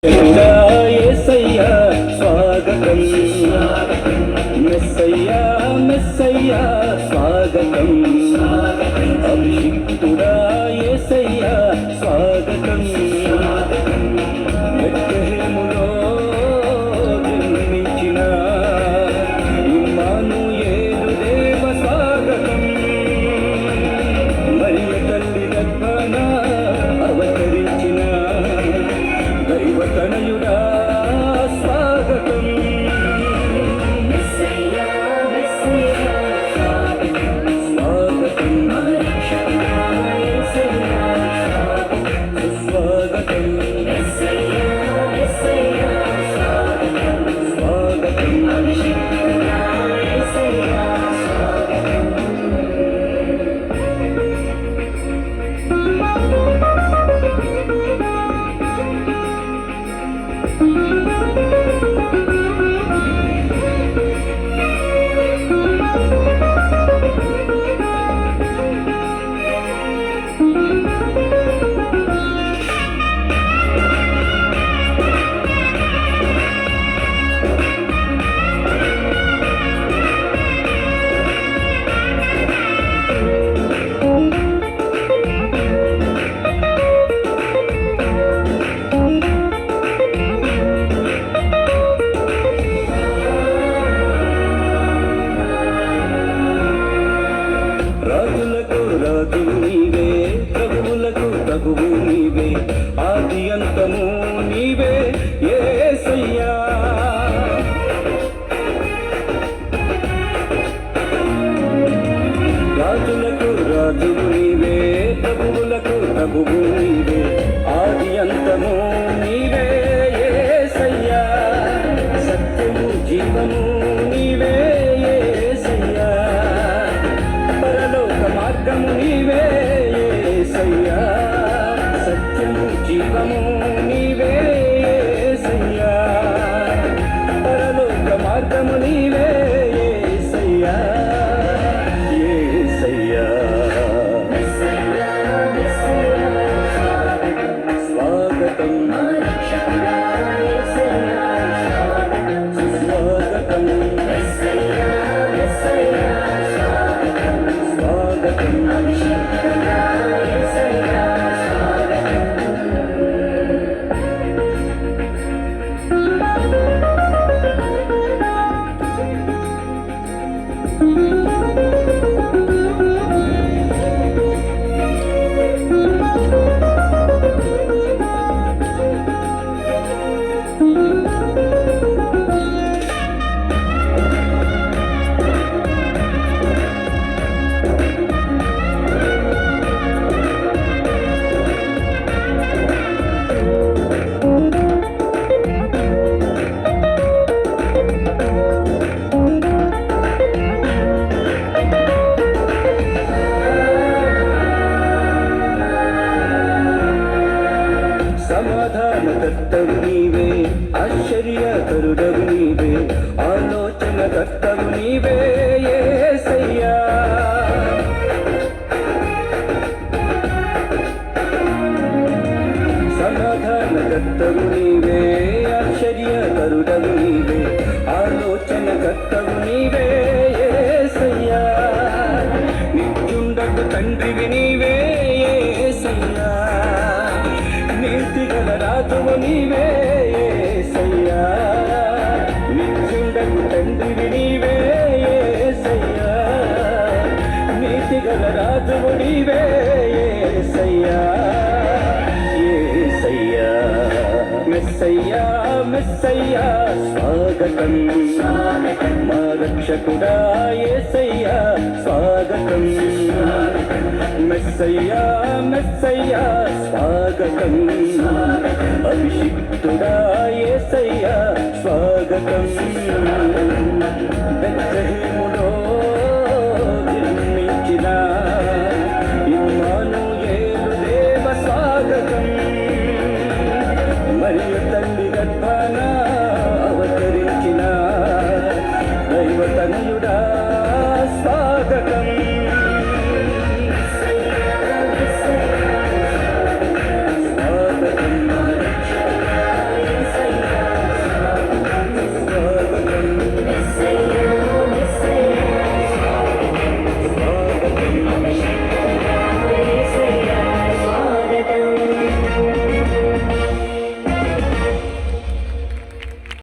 యేసయ్యా స్వాగతం, మెస్సయ్యా మెస్సయ్యా స్వాగతం, అభిషిక్తుడా యేసయ్యా స్వాగతం. బెత్లెహేములో జన్మించిన ఇమ్మానుయేలు దేవ స్వాగతం, మరియ తల్లి గర్భాన అవతరించిన దైవతనయుడా స్వాగతం. మెస్సయ్యా మెస్సయ్యా స్వాగతం, స్వాగతం, మెస్సయ్యా మెస్సయ్యా స్వాగతం, అభిషిక్తుడా యేసయ్యా స్వాగతం. రాజులకు రాజు నీవే, ప్రభువులకు ప్రభువు నీవే, ఆది అంతము నీవే యేసయ్యా. రాజులకు రాజు నీవే, ప్రభువులకు ప్రభువు నీవే, ఆది అంతము నీవే యేసయ్యా. సత్యము జీవము నీవే యేసయ్యా, పరలోక మార్గము నీవే యేసయ్యా, సత్యము జీవము నీవే యేసయ్యా, పరలోక మార్గము నీవే యేసయ్యా. యేసయ్యా మెస్సయ్యా మెస్సయ్యా స్వాగతం, స్వాగతం, మెస్సయ్యా మెస్సయ్యా స్వాగతం, అభిషిక్తుడా యేసయ్యా స్వాగతం. సమాధానకర్తవు నీవే, ఆశ్చర్యకరుడవు నీవే, ఆలోచనకర్తవు నీవే యేసయ్యా. సమాధానకర్తవు నీవే, ఆశ్చర్యకరుడవు నీవే, ఆలోచనకర్తవు నీవే యేసయ్యా. నిత్యుండకు తండ్రివి నీవే యేసయ్యా, నీతిగల రాజువు నీవే యేసయ్యా. నిత్యుండకు తండ్రివి నీవే యేసయ్యా, నీతిగల రాజువు నీవే యేసయ్యా. యేసయ్యా మెస్సయ్యా మెస్సయ్యా స్వాగతం, మా రక్షకుడా యేసయ్యా స్వాగతం, మెస్సయ్యా మెస్సయ్యా స్వాగతం, అభిషిక్తుడా యేసయ్యా స్వాగతం. బెత్లెహేములో జన్మించిన ఇమ్మానుయేలు దేవ స్వాగతం, మరియ తల్లి గర్భాన